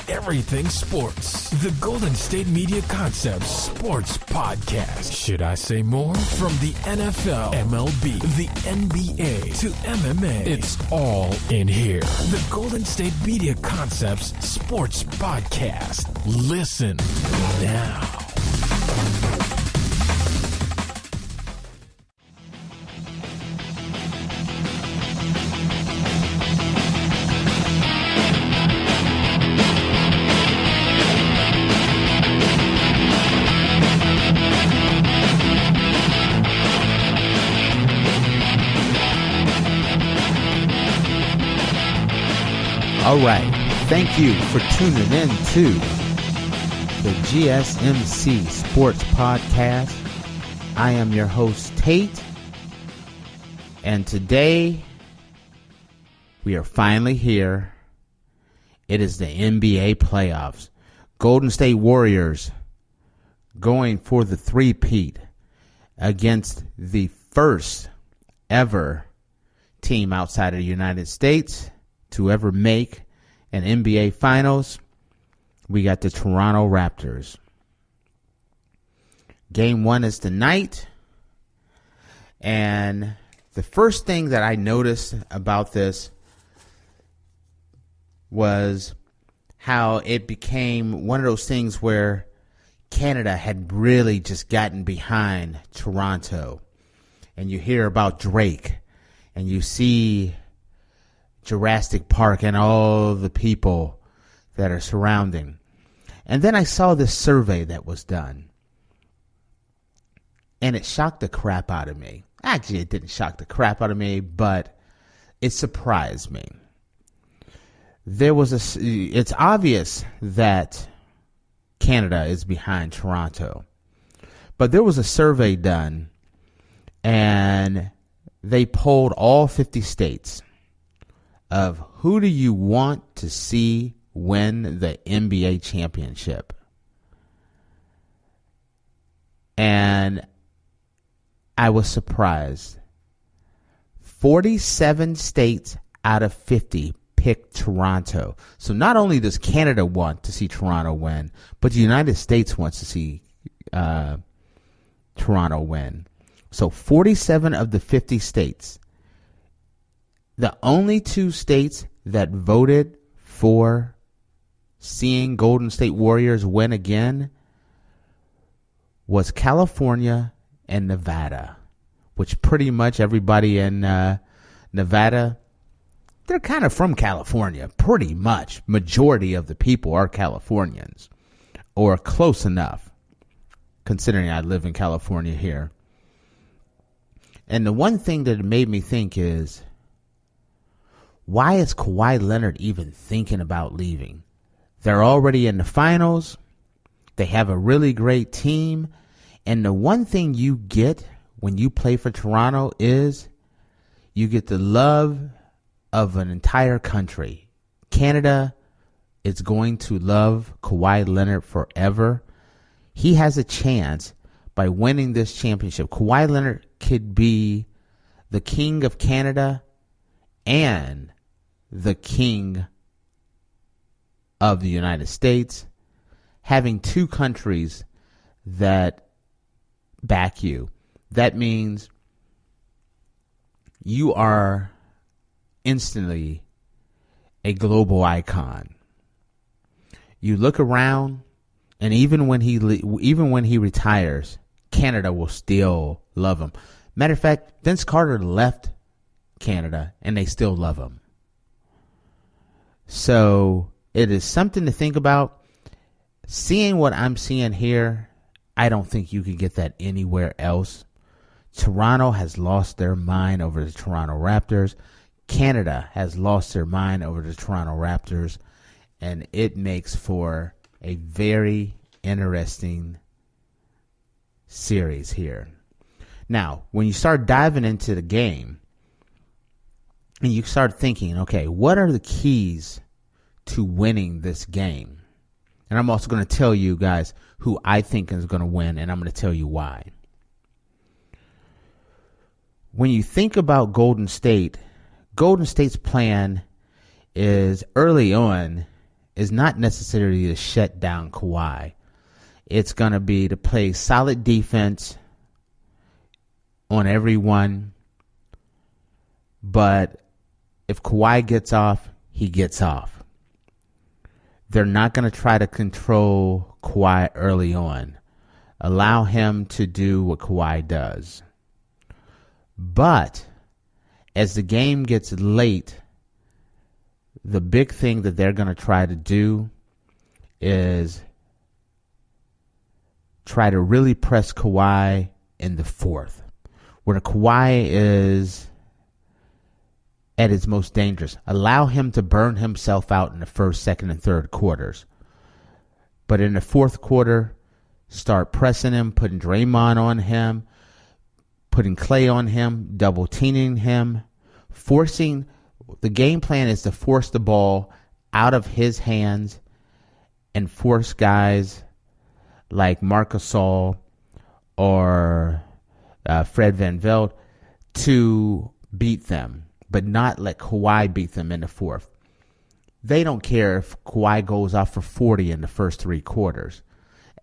everything sports. The Golden State Media Concepts Sports Podcast. Should I say more? From the NFL, MLB, the NBA to MMA, it's all in here. The Golden State Media Concepts Sports Podcast. Listen now. All right, thank you for tuning in to the GSMC Sports Podcast. I am your host, Tate, and today we are finally here. It is the NBA playoffs. Golden State Warriors going for the three-peat against the first ever team outside of the United States to ever make an NBA Finals. We got the Toronto Raptors. Game 1 is tonight. And the first thing that I noticed about this was how it became one of those things where Canada had really just gotten behind Toronto. And you hear about Drake, and you see Jurassic Park and all the people that are surrounding. And then I saw this survey that was done, and it shocked the crap out of me. Actually, it didn't shock the crap out of me, but it surprised me. It's obvious that Canada is behind Toronto, but there was a survey done, and they polled all 50 states of who do you want to see win the NBA championship. And I was surprised. 47 states out of 50 picked Toronto. So not only does Canada want to see Toronto win, but the United States wants to see Toronto win. So 47 of the 50 states. The only two states that voted for seeing Golden State Warriors win again was California and Nevada, which pretty much everybody in Nevada, they're kind of from California, pretty much. Majority of the people are Californians, or close enough, considering I live in California here. And the one thing that it made me think is, why is Kawhi Leonard even thinking about leaving? They're already in the finals. They have a really great team. And the one thing you get when you play for Toronto is you get the love of an entire country. Canada is going to love Kawhi Leonard forever. He has a chance by winning this championship. Kawhi Leonard could be the king of Canada and the king of the United States, having two countries that back you. That means you are instantly a global icon. You look around, and even when he retires, Canada will still love him. Matter of fact, Vince Carter left Canada, and they still love him. So it is something to think about. Seeing what I'm seeing here, I don't think you can get that anywhere else. Toronto has lost their mind over the Toronto Raptors. Canada has lost their mind over the Toronto Raptors. And it makes for a very interesting series here. Now, when you start diving into the game, and you start thinking, okay, what are the keys to winning this game? And I'm also going to tell you guys who I think is going to win, and I'm going to tell you why. When you think about Golden State's plan is early on is not necessarily to shut down Kawhi. It's going to be to play solid defense on everyone. But if Kawhi gets off, he gets off. They're not going to try to control Kawhi early on. Allow him to do what Kawhi does. But as the game gets late, the big thing that they're going to try to do is try to really press Kawhi in the fourth, where Kawhi is at his most dangerous. Allow him to burn himself out in the first, second, and third quarters. But in the fourth quarter, start pressing him, putting Draymond on him, putting Clay on him, double teaming him, forcing. The game plan is to force the ball out of his hands and force guys like Marc Gasol or Fred VanVleet to beat them, but not let Kawhi beat them in the fourth. They don't care if Kawhi goes off for 40 in the first three quarters,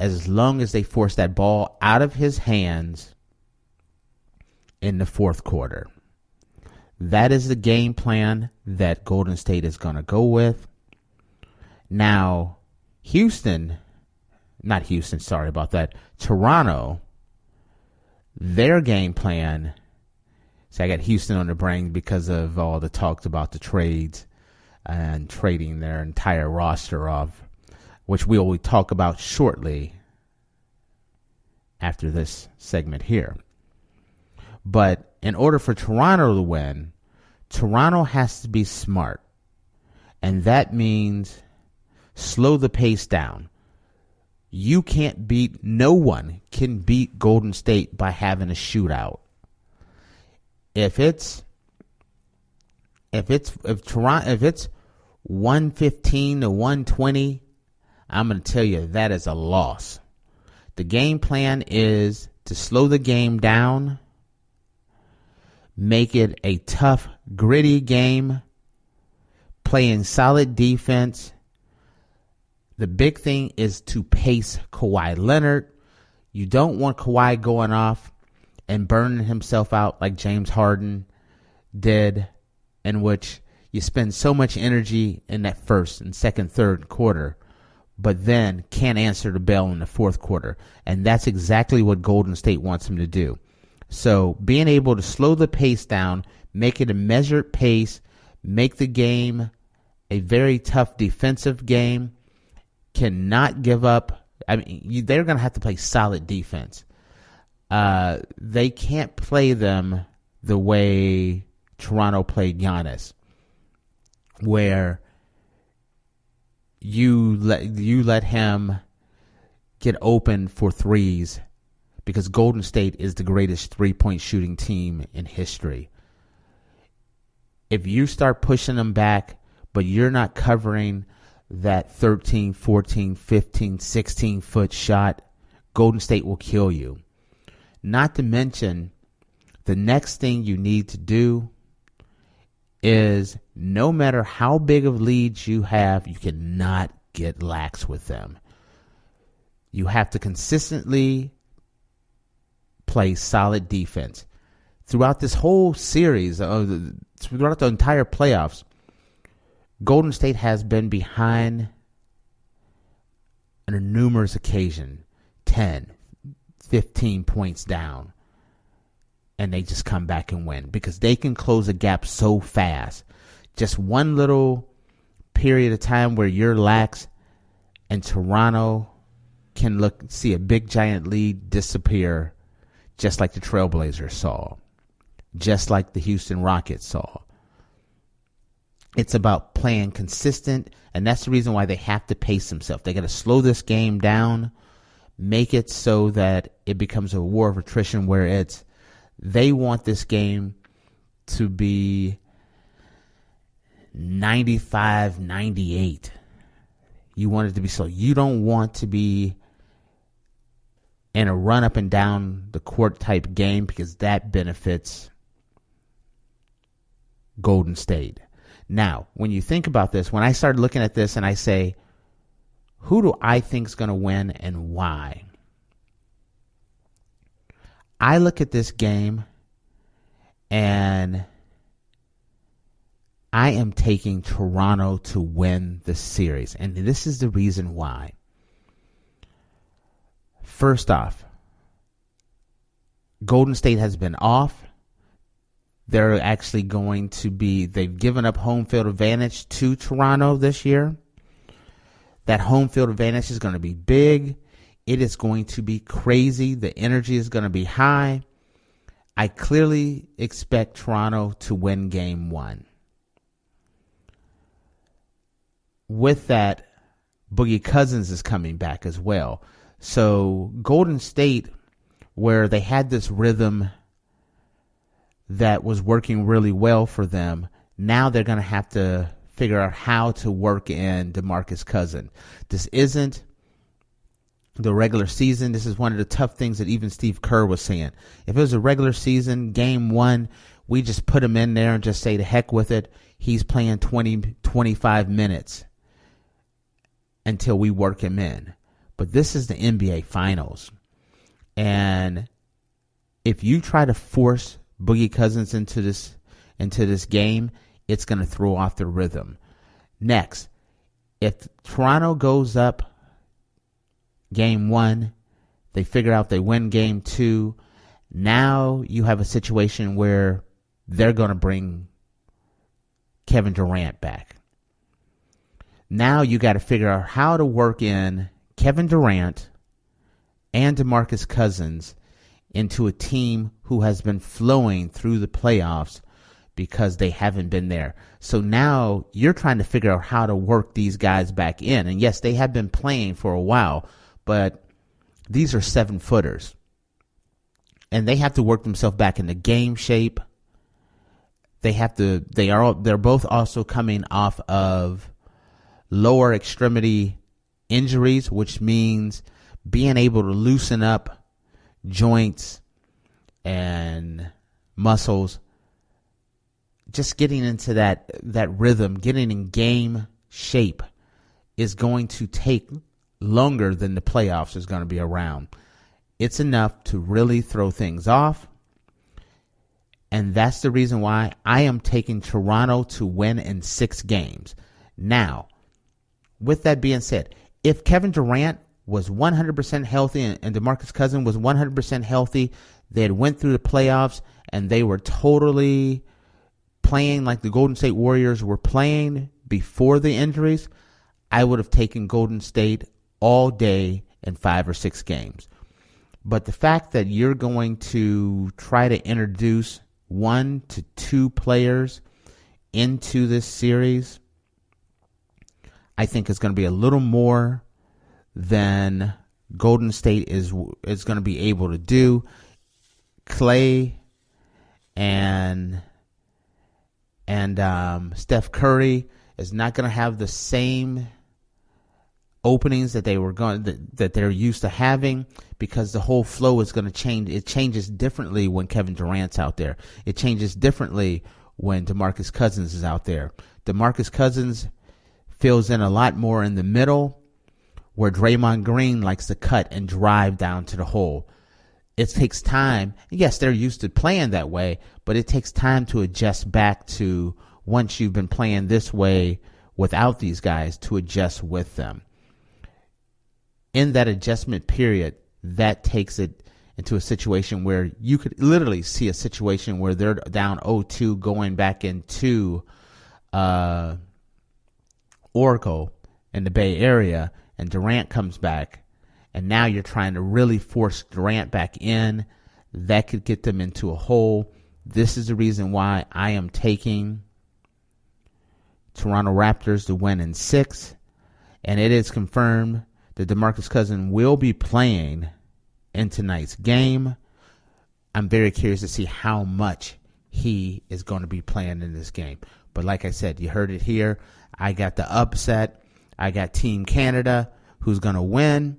as long as they force that ball out of his hands in the fourth quarter. That is the game plan that Golden State is going to go with. Now, Toronto, their game plan, so I got Houston on the brain because of all the talks about the trades and trading their entire roster off, which we will talk about shortly after this segment here. But in order for Toronto to win, Toronto has to be smart. And that means slow the pace down. No one can beat Golden State by having a shootout. If it's 115 to 120, I'm going to tell you that is a loss. The game plan is to slow the game down, make it a tough, gritty game, playing solid defense. The big thing is to pace Kawhi Leonard. You don't want Kawhi going off and burning himself out like James Harden did, in which you spend so much energy in that first and second, third quarter, but then can't answer the bell in the fourth quarter. And that's exactly what Golden State wants him to do. So being able to slow the pace down, make it a measured pace, make the game a very tough defensive game, cannot give up. I mean, they're going to have to play solid defense. They can't play them the way Toronto played Giannis, where you let him get open for threes, because Golden State is the greatest three-point shooting team in history. If you start pushing them back, but you're not covering that 13, 14, 15, 16-foot shot, Golden State will kill you. Not to mention, the next thing you need to do is, no matter how big of leads you have, you cannot get lax with them. You have to consistently play solid defense. Throughout this whole series, throughout the entire playoffs, Golden State has been behind on a numerous occasion, 10, 15 points down, and they just come back and win because they can close a gap so fast. Just one little period of time where you're lax, and Toronto can see a big giant lead disappear, just like the Trailblazers saw, just like the Houston Rockets saw. It's about playing consistent, and that's the reason why they have to pace themselves. They got to slow this game down, make it so that it becomes a war of attrition, where they want this game to be 95-98. You want it to be slow. You don't want to be in a run up and down the court type game, because that benefits Golden State. Now, when you think about this, when I started looking at this and I say, who do I think is going to win and why? I look at this game and I am taking Toronto to win the series. And this is the reason why. First off, Golden State has been off. They're actually they've given up home field advantage to Toronto this year. That home field advantage is going to be big. It is going to be crazy. The energy is going to be high. I clearly expect Toronto to win game 1. With that, Boogie Cousins is coming back as well. So Golden State, where they had this rhythm that was working really well for them, now they're going to have to figure out how to work in DeMarcus Cousins. This isn't the regular season. This is one of the tough things that even Steve Kerr was saying. If it was a regular season, game 1, we just put him in there and just say to heck with it. He's playing 20, 25 minutes until we work him in. But this is the NBA Finals. And if you try to force Boogie Cousins into this game, it's going to throw off the rhythm. Next, if Toronto goes up game 1, they figure out they win game 2, now you have a situation where they're going to bring Kevin Durant back. Now you got to figure out how to work in Kevin Durant and DeMarcus Cousins into a team who has been flowing through the playoffs because they haven't been there. So now you're trying to figure out how to work these guys back in. And yes, they have been playing for a while, but these are 7-footers. And they have to work themselves back into game shape. They're both also coming off of lower extremity injuries, which means being able to loosen up joints and muscles, just getting into that rhythm, getting in game shape is going to take longer than the playoffs is going to be around. It's enough to really throw things off. And that's the reason why I am taking Toronto to win in 6 games. Now, with that being said, if Kevin Durant was 100% healthy and DeMarcus Cousins was 100% healthy, they had went through the playoffs and they were totally playing like the Golden State Warriors were playing before the injuries, I would have taken Golden State all day in 5 or 6 games. But the fact that you're going to try to introduce 1 to 2 players into this series, I think is going to be a little more than Golden State is going to be able to do. Clay and Steph Curry is not going to have the same openings that that they're used to having, because the whole flow is going to change. It changes differently when Kevin Durant's out there. It changes differently when DeMarcus Cousins is out there. DeMarcus Cousins fills in a lot more in the middle, where Draymond Green likes to cut and drive down to the hole. It takes time. Yes, they're used to playing that way, but it takes time to adjust back to, once you've been playing this way without these guys, to adjust with them. In that adjustment period, that takes it into a situation where you could literally see a situation where they're down 0-2 going back into Oracle in the Bay Area, and Durant comes back, and now you're trying to really force Durant back in. That could get them into a hole. This is the reason why I am taking Toronto Raptors to win in 6, and it is confirmed that DeMarcus Cousins will be playing in tonight's game. I'm very curious to see how much he is going to be playing in this game. But like I said, you heard it here. I got the upset. I got Team Canada, who's going to win.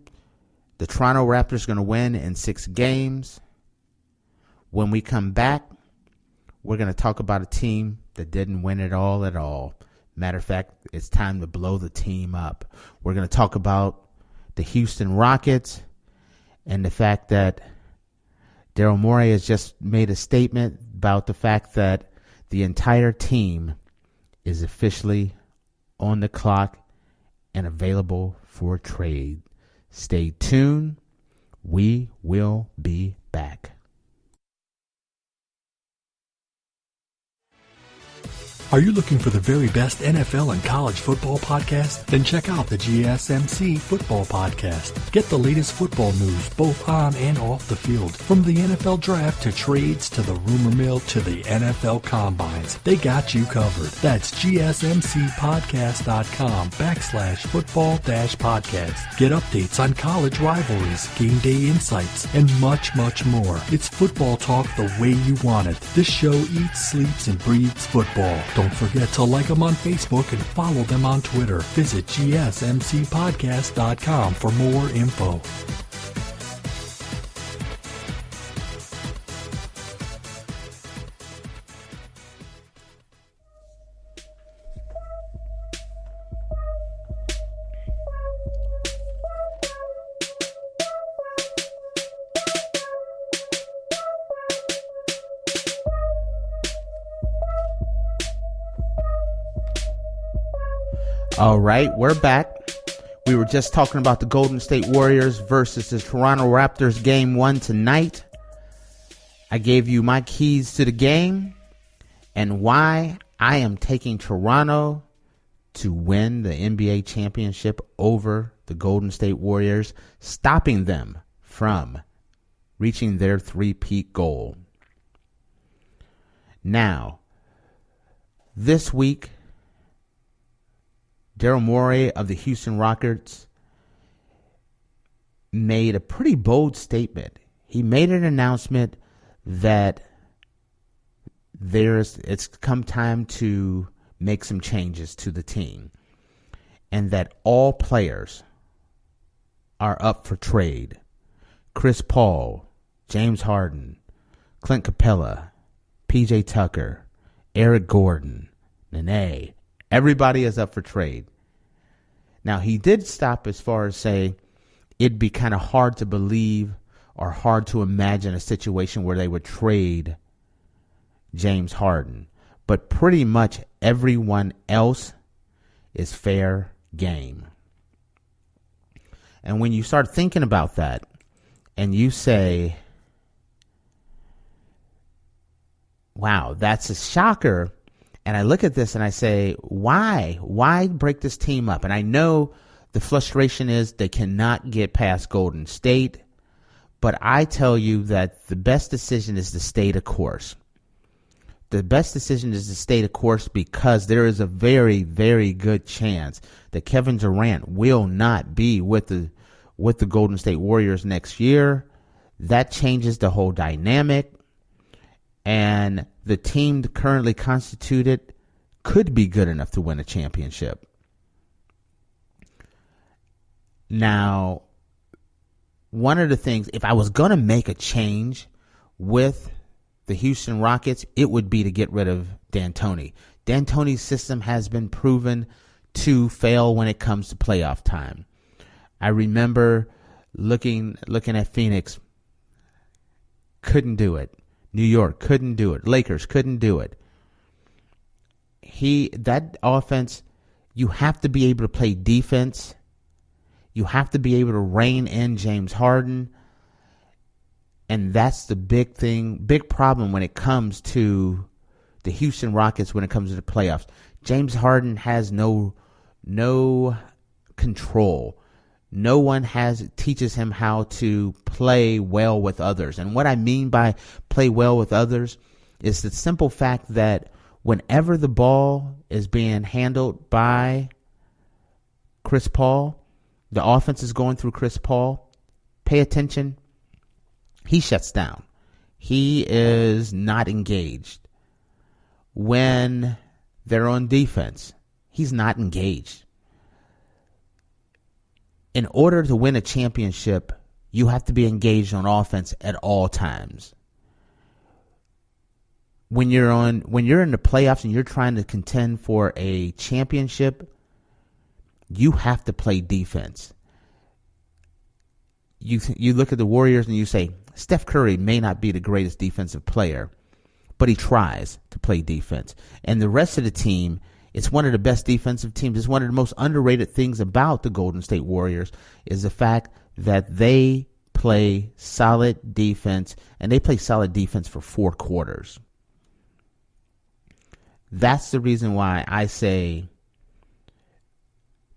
The Toronto Raptors are going to win in 6 games. When we come back, we're going to talk about a team that didn't win it all at all. Matter of fact, it's time to blow the team up. We're going to talk about the Houston Rockets and the fact that Daryl Morey has just made a statement about the fact that the entire team is officially on the clock and available for trade. Stay tuned. We will be back. Are you looking for the very best NFL and college football podcast? Then check out the GSMC Football Podcast. Get the latest football news both on and off the field. From the NFL Draft to trades to the rumor mill to the NFL Combines, they got you covered. That's GSMCpodcast.com/football-podcast. Get updates on college rivalries, game day insights, and much, much more. It's football talk the way you want it. This show eats, sleeps, and breathes football. Don't forget to like them on Facebook and follow them on Twitter. Visit GSMCpodcast.com for more info. All right, we're back. We were just talking about the Golden State Warriors versus the Toronto Raptors game 1 tonight. I gave you my keys to the game and why I am taking Toronto to win the NBA championship over the Golden State Warriors, stopping them from reaching their three-peat goal. Now, this week, Daryl Morey of the Houston Rockets made a pretty bold statement. He made an announcement that it's come time to make some changes to the team and that all players are up for trade. Chris Paul, James Harden, Clint Capella, PJ Tucker, Eric Gordon, Nene, everybody is up for trade. Now, he did stop as far as say it'd be kind of hard to believe or hard to imagine a situation where they would trade James Harden. But pretty much everyone else is fair game. And when you start thinking about that and you say, wow, that's a shocker. And I look at this and I say, why? Why break this team up? And I know the frustration is they cannot get past Golden State. But I tell you that the best decision is to stay the course. The best decision is to stay the course because there is a very, very good chance that Kevin Durant will not be with the Golden State Warriors next year. That changes the whole dynamic. And the team currently constituted could be good enough to win a championship. Now, one of the things, if I was going to make a change with the Houston Rockets, it would be to get rid of D'Antoni. D'Antoni's system has been proven to fail when it comes to playoff time. I remember looking at Phoenix, couldn't do it. New York couldn't do it. Lakers couldn't do it. That offense, you have to be able to play defense. You have to be able to rein in James Harden. And that's the big problem when it comes to the Houston Rockets when it comes to the playoffs. James Harden has no control. No one teaches him how to play well with others. And what I mean by play well with others is the simple fact that whenever the ball is being handled by Chris Paul, the offense is going through Chris Paul, pay attention, he shuts down. He is not engaged. When they're on defense, he's not engaged. In order to win a championship, you have to be engaged on offense at all times. when you're in the playoffs and you're trying to contend for a championship, you have to play defense. You look at the Warriors and you say, Steph Curry may not be the greatest defensive player, but he tries to play defense. And the rest of the team, it's one of the best defensive teams. It's one of the most underrated things about the Golden State Warriors is the fact that they play solid defense, and they play solid defense for 4 quarters. That's the reason why I say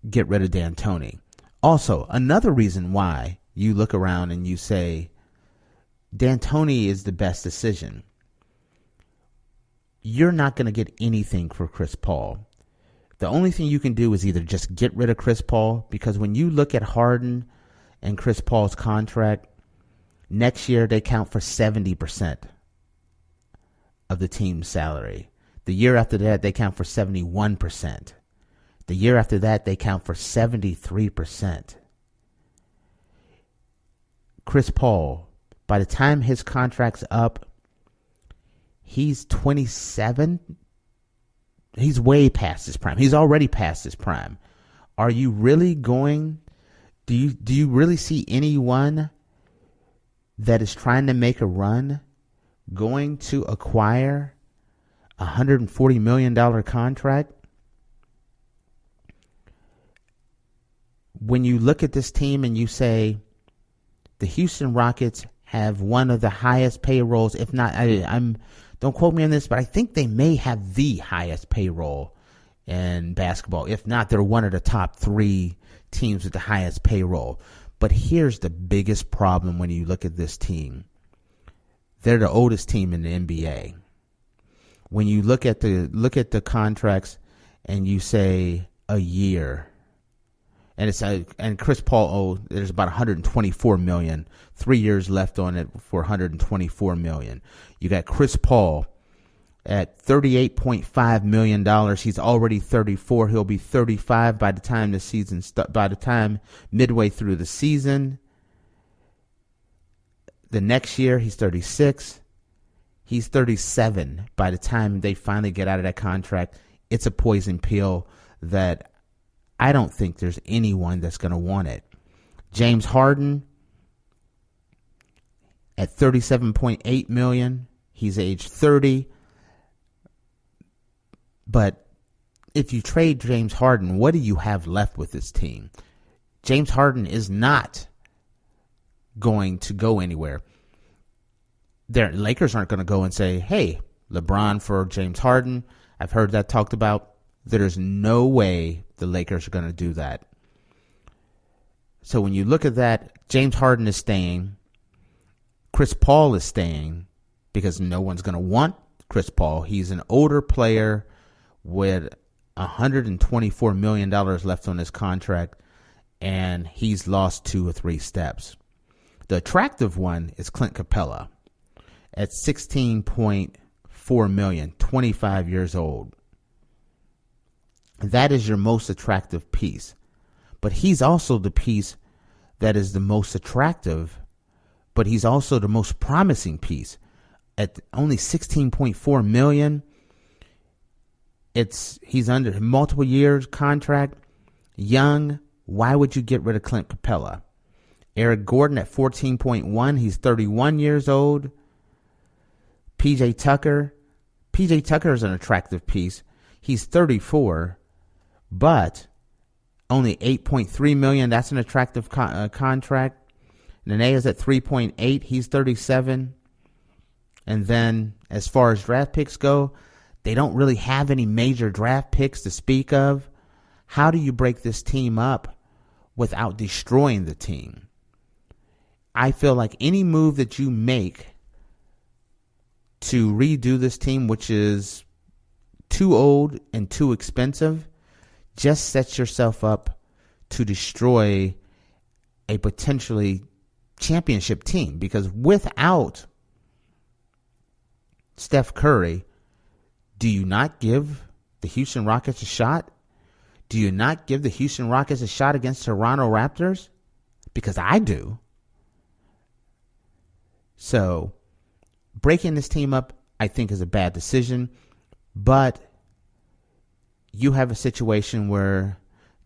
get rid of D'Antoni. Also, another reason why you look around and you say D'Antoni is the best decision. You're not going to get anything for Chris Paul. The only thing you can do is either just get rid of Chris Paul, because when you look at Harden and Chris Paul's contract, next year they count for 70% of the team's salary. The year after that, they count for 71%. The year after that, they count for 73%. Chris Paul, by the time his contract's up, he's 27. He's way past his prime. He's already past his prime. Are you really going? Do you really see anyone that is trying to make a run going to acquire a $140 million contract? When you look at this team and you say the Houston Rockets have one of the highest payrolls, if not, don't quote me on this, but I think they may have the highest payroll in basketball. If not, they're one of the top 3 teams with the highest payroll. But here's the biggest problem when you look at this team. They're the oldest team in the NBA. When you look at the contracts and you say a year, and Chris Paul, there's about $124 million, 3 years left on it for $124 million. You got Chris Paul at $38.5 million. He's already 34. He'll be 35 by the time the season by the time midway through the season. The next year he's 36. He's 37 by the time they finally get out of that contract. It's a poison pill that I don't think there's anyone that's going to want it. James Harden at $37.8 million. He's age 30. But if you trade James Harden, what do you have left with this team? James Harden is not going to go anywhere. The Lakers aren't going to go and say, hey, LeBron for James Harden. I've heard that talked about. There's no way the Lakers are going to do that. So when you look at that, James Harden is staying. Chris Paul is staying because no one's going to want Chris Paul. He's an older player with $124 million left on his contract, and he's lost 2 or 3 steps. The attractive one is Clint Capella at $16.4 million, 25 years old. That is your most attractive piece. But he's also the piece that is the most attractive, but he's also the most promising piece. At only $16.4 million, he's under multiple years contract, young. Why would you get rid of Clint Capella? Eric Gordon at 14.1, he's 31 years old. PJ Tucker is an attractive piece. He's 34. But only $8.3 million. That's an attractive contract. Nene is at 3.8. He's 37. And then as far as draft picks go, they don't really have any major draft picks to speak of. How do you break this team up without destroying the team? I feel like any move that you make to redo this team, which is too old and too expensive, just sets yourself up to destroy a potentially championship team. Because without Steph Curry, do you not give the Houston Rockets a shot? Do you not give the Houston Rockets a shot against Toronto Raptors? Because I do. So breaking this team up I think is a bad decision. But you have a situation where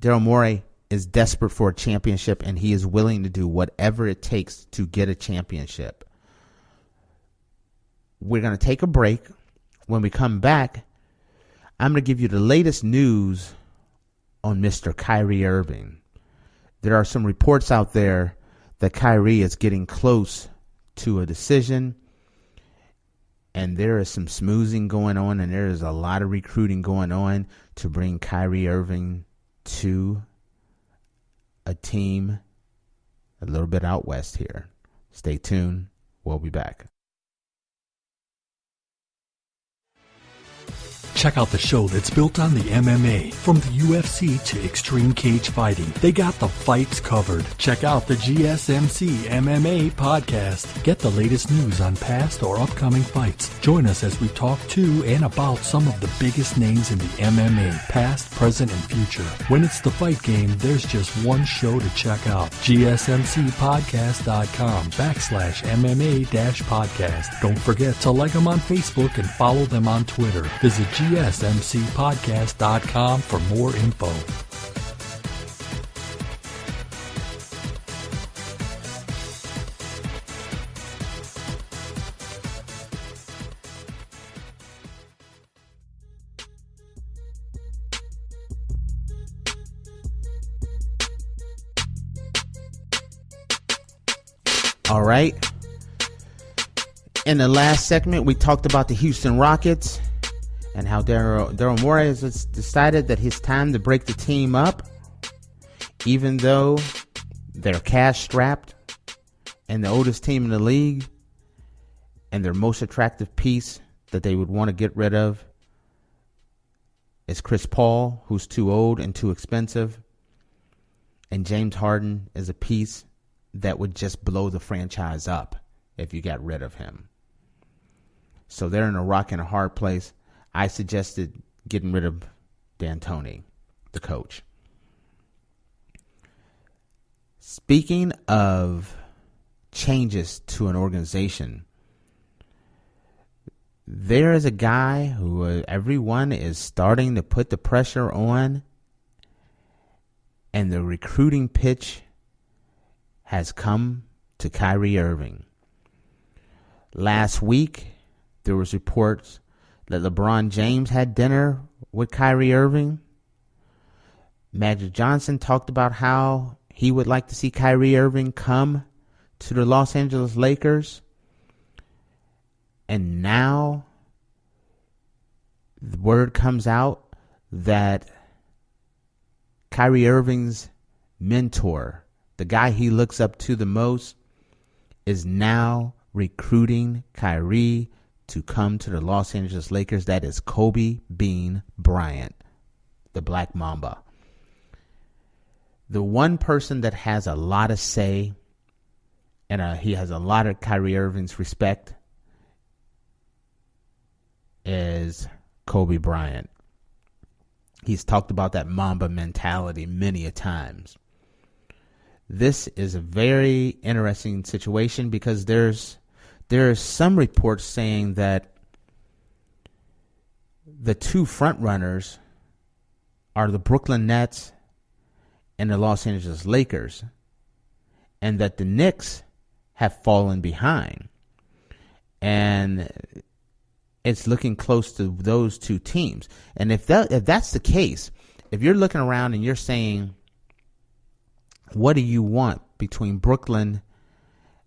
Daryl Morey is desperate for a championship, and he is willing to do whatever it takes to get a championship. We're going to take a break. When we come back, I'm going to give you the latest news on Mr. Kyrie Irving. There are some reports out there that Kyrie is getting close to a decision, and there is some smoozing going on, and there is a lot of recruiting going on to bring Kyrie Irving to a team a little bit out west here. Stay tuned. We'll be back. Check out the show that's built on the MMA. From the UFC to extreme cage fighting, they got the fights covered. Check out the GSMC MMA podcast. Get the latest news on past or upcoming fights. Join us as we talk to and about some of the biggest names in the MMA, past, present, and future. When it's the fight game, there's just one show to check out. GSMCpodcast.com/MMA-podcast. Don't forget to like them on Facebook and follow them on Twitter. Visit GSMCpodcast.com for more info. All right. In the last segment, we talked about the Houston Rockets and how Daryl Morey has decided that it's time to break the team up, even though they're cash-strapped and the oldest team in the league, and their most attractive piece that they would want to get rid of is Chris Paul, who's too old and too expensive, and James Harden is a piece that would just blow the franchise up if you got rid of him. So they're in a rock and a hard place. I suggested getting rid of D'Antoni, the coach. Speaking of changes to an organization, there is a guy who everyone is starting to put the pressure on, and the recruiting pitch has come to Kyrie Irving. Last week, there was reports that LeBron James had dinner with Kyrie Irving. Magic Johnson talked about how he would like to see Kyrie Irving come to the Los Angeles Lakers. And now the word comes out that Kyrie Irving's mentor, the guy he looks up to the most, is now recruiting Kyrie to come to the Los Angeles Lakers. That is Kobe Bean Bryant, the Black Mamba. The one person that has a lot of say, and he has a lot of Kyrie Irving's respect, is Kobe Bryant. He's talked about that Mamba mentality many a times. This is a very interesting situation because there are some reports saying that the two front runners are the Brooklyn Nets and the Los Angeles Lakers, and that the Knicks have fallen behind. And it's looking close to those two teams. And if that's the case, if you're looking around and you're saying, what do you want between Brooklyn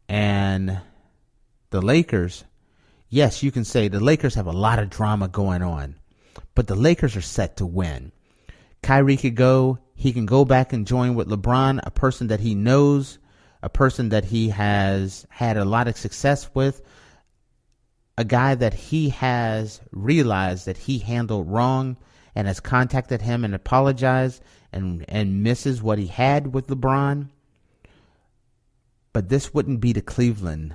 and the Lakers? Yes, you can say the Lakers have a lot of drama going on, but the Lakers are set to win. Kyrie could go. He can go back and join with LeBron, a person that he knows, a person that he has had a lot of success with, a guy that he has realized that he handled wrong and has contacted him and apologized and misses what he had with LeBron. But this wouldn't be the Cleveland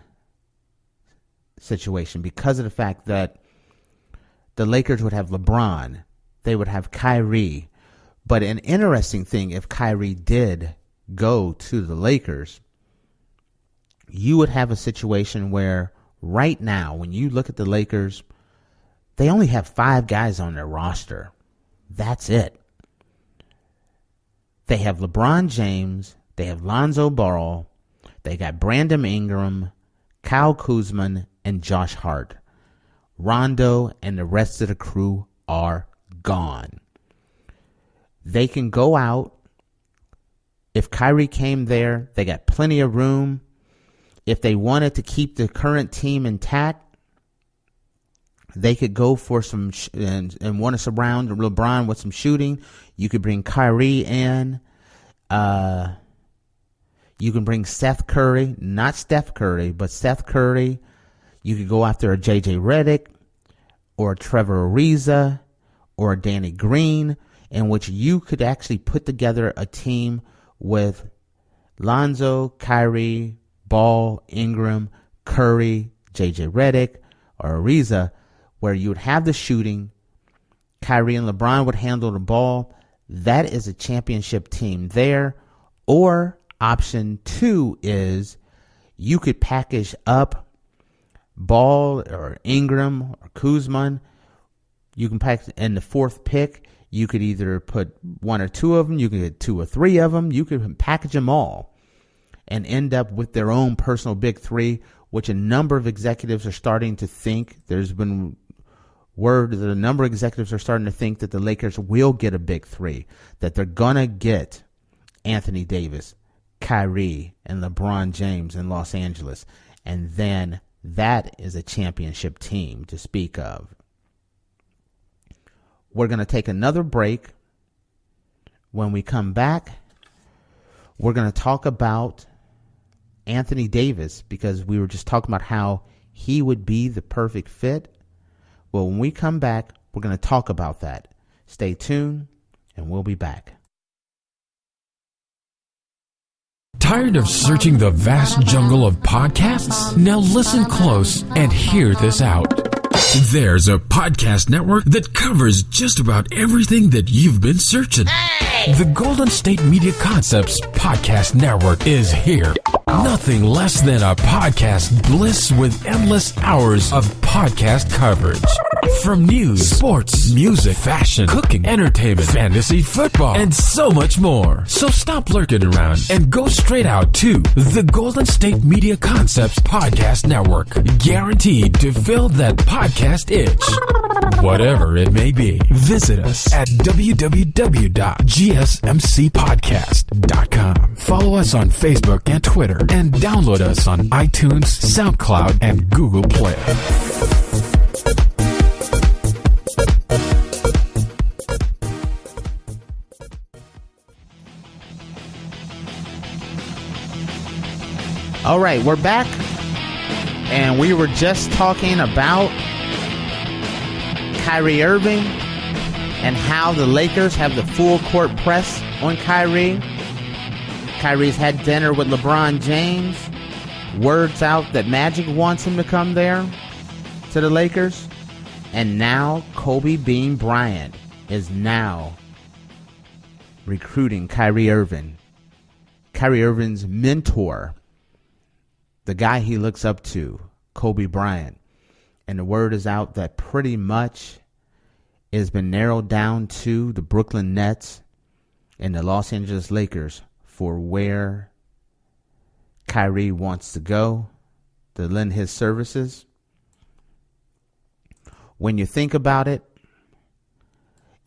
situation because of the fact that the Lakers would have LeBron. They would have Kyrie. But an interesting thing, if Kyrie did go to the Lakers, you would have a situation where right now, when you look at the Lakers, They only have 5 guys on their roster. That's it. They have LeBron James. They have Lonzo Ball. They got Brandon Ingram, Kyle Kuzma, and Josh Hart. Rondo and the rest of the crew are gone. They can go out. If Kyrie came there, they got plenty of room. If they wanted to keep the current team intact, they could go for some and want to surround LeBron with some shooting. You could bring Kyrie in. You can bring Seth Curry, not Steph Curry, but Seth Curry. You could go after a JJ Redick or a Trevor Ariza or a Danny Green, in which you could actually put together a team with Lonzo, Kyrie, Ball, Ingram, Curry, JJ Redick, or Ariza, where you would have the shooting. Kyrie and LeBron would handle the ball. That is a championship team there. Or option 2 is you could package up Ball or Ingram or Kuzma. You can pack in the 4th pick. You could either put 1 or 2 of them. You could get 2 or 3 of them. You could package them all and end up with their own personal big 3, which a number of executives are starting to think. There's been word that a number of executives are starting to think that the Lakers will get a big 3, that they're going to get Anthony Davis, Kyrie, and LeBron James in Los Angeles. And then that is a championship team to speak of. We're going to take another break. When we come back, we're going to talk about Anthony Davis, because we were just talking about how he would be the perfect fit. Well, when we come back, we're going to talk about that. Stay tuned, and we'll be back. Tired of searching the vast jungle of podcasts? Now listen close and hear this out. There's a podcast network that covers just about everything that you've been searching. Hey! The Golden State Media Concepts Podcast Network is here. Nothing less than a podcast bliss with endless hours of podcast coverage. From news, sports, music, fashion, cooking, entertainment, fantasy, football, and so much more. So stop lurking around and go straight out to the Golden State Media Concepts Podcast Network. Guaranteed to fill that podcast itch. Whatever it may be. Visit us at www.gsmcpodcast.com. Follow us on Facebook and Twitter, and download us on iTunes, SoundCloud, and Google Play. All right, we're back, and we were just talking about Kyrie Irving and how the Lakers have the full court press on Kyrie. Kyrie's had dinner with LeBron James. Words out that Magic wants him to come there to the Lakers. And now Kobe Bean Bryant is now recruiting Kyrie Irving. Kyrie Irving's mentor, the guy he looks up to, Kobe Bryant. And the word is out that pretty much it has been narrowed down to the Brooklyn Nets and the Los Angeles Lakers for where Kyrie wants to go to lend his services. When you think about it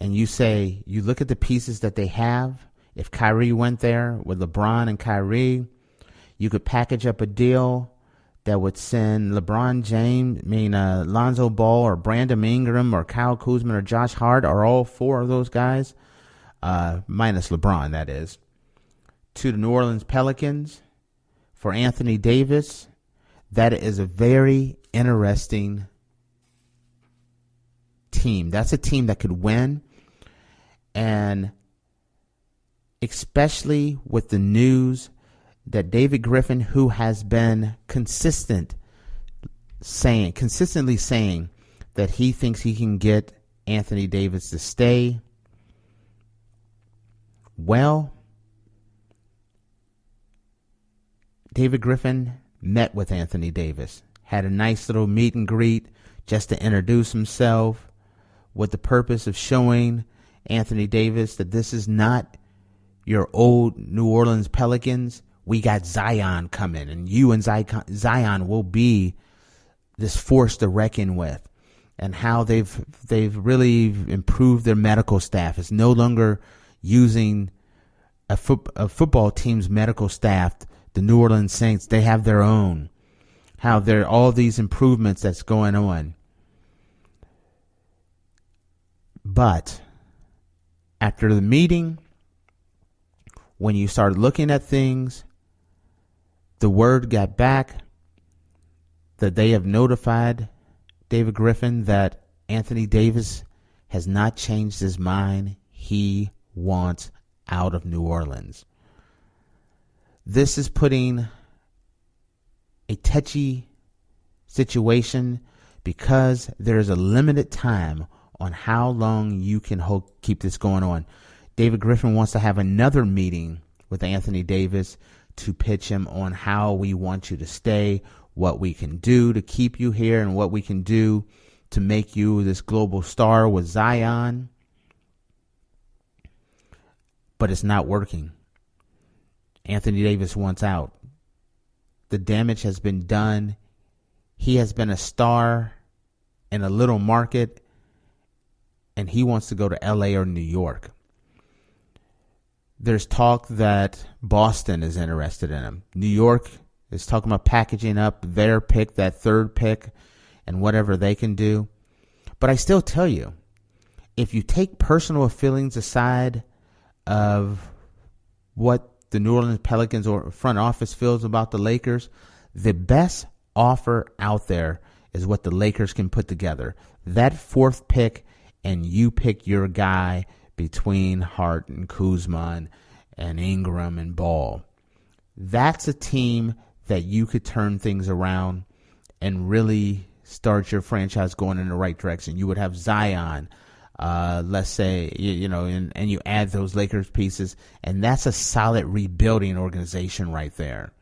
and you say, you look at the pieces that they have, if Kyrie went there with LeBron and Kyrie, you could package up a deal that would send LeBron James, Lonzo Ball or Brandon Ingram or Kyle Kuzma or Josh Hart, or all 4 of those guys, minus LeBron, that is, to the New Orleans Pelicans for Anthony Davis. That is a very interesting team. That's a team that could win. And especially with the news that David Griffin, who has been consistently saying that he thinks he can get Anthony Davis to stay. Well, David Griffin met with Anthony Davis, had a nice little meet and greet just to introduce himself with the purpose of showing Anthony Davis that this is not your old New Orleans Pelicans. We got Zion coming, and you and Zion will be this force to reckon with. And how they've really improved their medical staff. It's no longer using a football team's medical staff. The New Orleans Saints, they have their own. How there are all these improvements that's going on. But after the meeting, when you started looking at things, the word got back that they have notified David Griffin that Anthony Davis has not changed his mind. He wants out of New Orleans. This is putting a touchy situation because there's a limited time on how long you can keep this going on. David Griffin wants to have another meeting with Anthony Davis to pitch him on how we want you to stay, what we can do to keep you here, and what we can do to make you this global star with Zion. But it's not working. Anthony Davis wants out. The damage has been done. He has been a star in a little market, and he wants to go to LA or New York. There's talk that Boston is interested in him. New York is talking about packaging up their pick, that third pick, and whatever they can do. But I still tell you, if you take personal feelings aside of what the New Orleans Pelicans or front office feels about the Lakers, the best offer out there is what the Lakers can put together. That fourth pick, and you pick your guy between Hart and Kuzma and Ingram and Ball. That's a team that you could turn things around and really start your franchise going in the right direction. You would have Zion, let's say, and you add those Lakers pieces, and that's a solid rebuilding organization right there.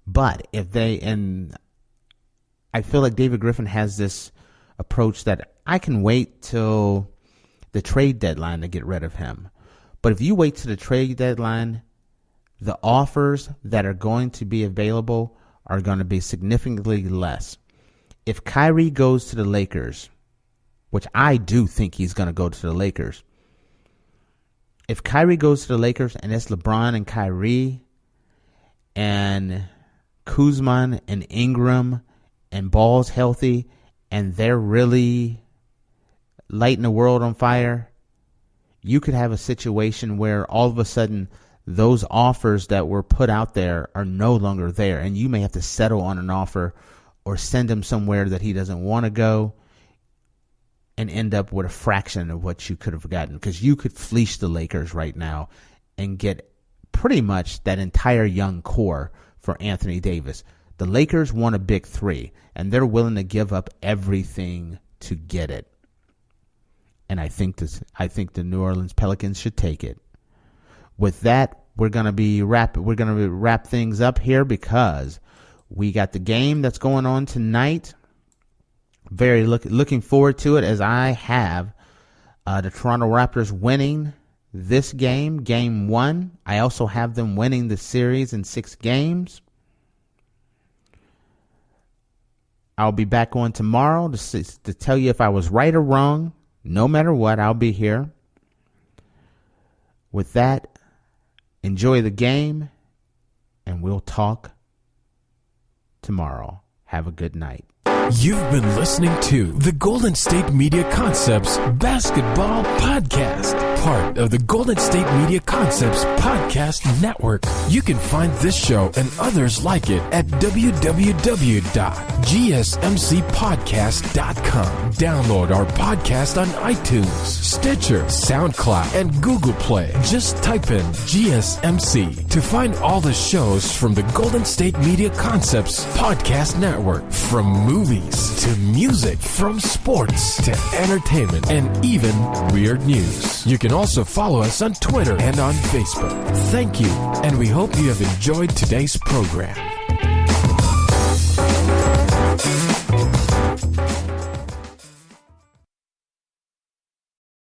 But I feel like David Griffin has this approach that I can wait till the trade deadline to get rid of him. But if you wait till the trade deadline, the offers that are going to be available are going to be significantly less. If Kyrie goes to the Lakers, which I do think he's going to go to the Lakers, if Kyrie goes to the Lakers and it's LeBron and Kyrie and Kuzma and Ingram and Ball's healthy and they're really lighting the world on fire, you could have a situation where all of a sudden those offers that were put out there are no longer there, and you may have to settle on an offer or send him somewhere that he doesn't want to go and end up with a fraction of what you could have gotten, because you could fleece the Lakers right now and get pretty much that entire young core for Anthony Davis. The Lakers want a big three, and they're willing to give up everything to get it. And I think the New Orleans Pelicans should take it. With that, we're gonna wrap things up here because we got the game that's going on tonight. Very looking forward to it, as I have the Toronto Raptors winning this game, game 1. I also have them winning the series in 6 games. I'll be back on tomorrow to tell you if I was right or wrong. No matter what, I'll be here. With that, enjoy the game, and we'll talk tomorrow. Have a good night. You've been listening to the Golden State Media Concepts Basketball Podcast, part of the Golden State Media Concepts Podcast Network. You can find this show and others like it at www.gsmcpodcast.com. Download our podcast on iTunes, Stitcher, SoundCloud, and Google Play. Just type in GSMC to find all the shows from the Golden State Media Concepts Podcast Network, from movies to music, from sports to entertainment, and even weird news. You can also follow us on Twitter and on Facebook. Thank you, and we hope you have enjoyed today's program.